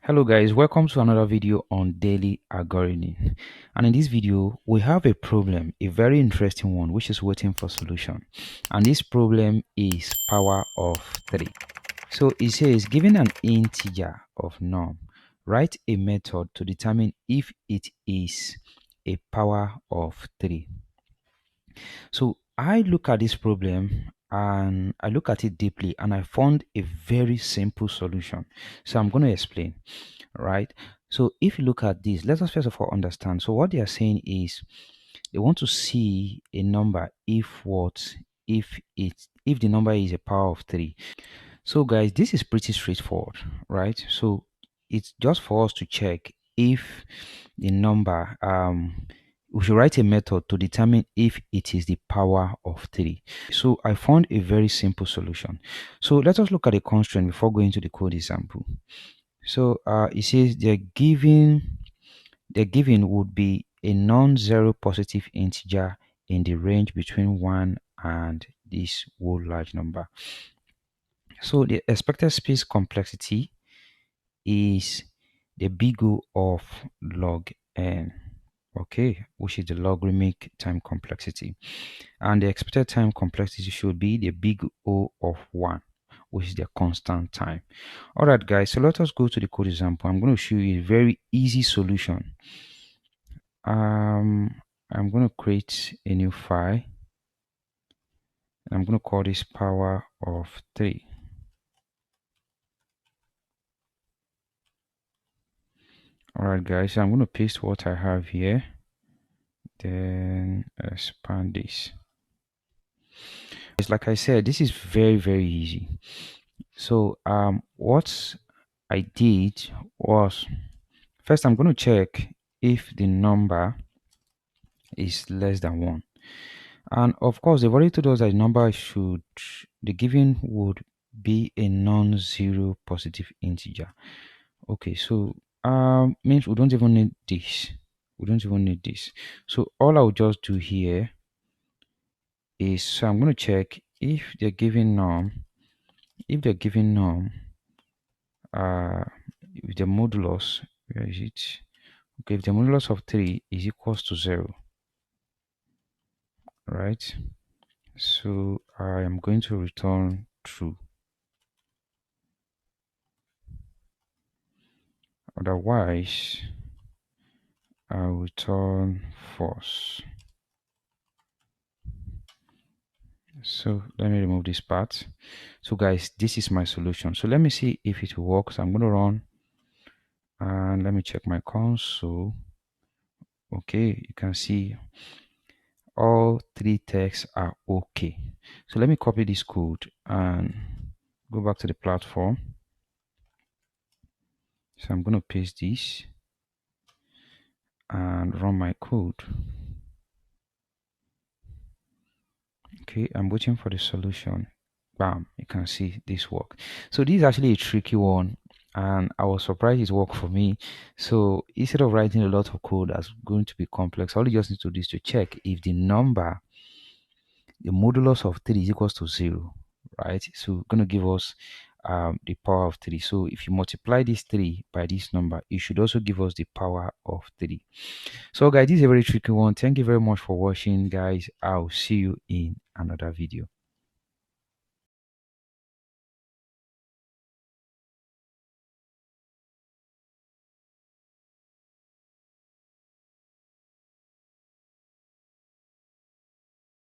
Hello guys, welcome to another video on daily algorithm. And in this video we have a problem, a very interesting one, which is waiting for solution. And this problem is power of 3. So it says, given an integer of norm, write a method to determine if it is a power of 3. So I look at this problem and I look at it deeply and I found a very simple solution. So I'm going to explain, right? So if you look at this, let us first of all understand. So what they are saying is they want to see a number if the number is a power of 3. So guys, this is pretty straightforward, right? So it's just for us to check if the number we should write a method to determine if it is the power of 3. So I found a very simple solution. So let us look at the constraint before going to the code example. So it says they're given would be a non-zero positive integer in the range between 1 and this whole large number. So the expected space complexity is the big O of log n, okay, which is the logarithmic time complexity. And the expected time complexity should be the big O of 1, which is the constant time. All right, guys, so let us go to the code example. I'm going to show you a very easy solution. I'm going to create a new file. I'm going to call this power of 3. Alright guys, so I'm going to paste what I have here, then expand this. It's like I said, this is very easy. So what I did was, first I'm going to check if the number is less than 1. And of course, they've already told us that the given would be a non-zero positive integer. Okay, so means we don't even need this. So all I'll just do here is, so I'm going to check if they're given norm, if the modulus, where is it? Okay, if the modulus of 3 is equals to 0, right? So I am going to return true. Otherwise, I'll return false. So let me remove this part. So guys, this is my solution. So let me see if it works. I'm going to run and let me check my console. Okay, you can see all 3 texts are okay. So let me copy this code and go back to the platform. So I'm going to paste this and run my code. Okay, I'm waiting for the solution. Bam, you can see this work. So this is actually a tricky one and I was surprised it worked for me. So instead of writing a lot of code that's going to be complex, all you just need to do is to check if the modulus of 3 is equals to 0, right? So going to give us the power of 3. So if you multiply this 3 by this number, it should also give us the power of 3. So guys, this is a very tricky one. Thank you very much for watching, guys. I'll see you in another video.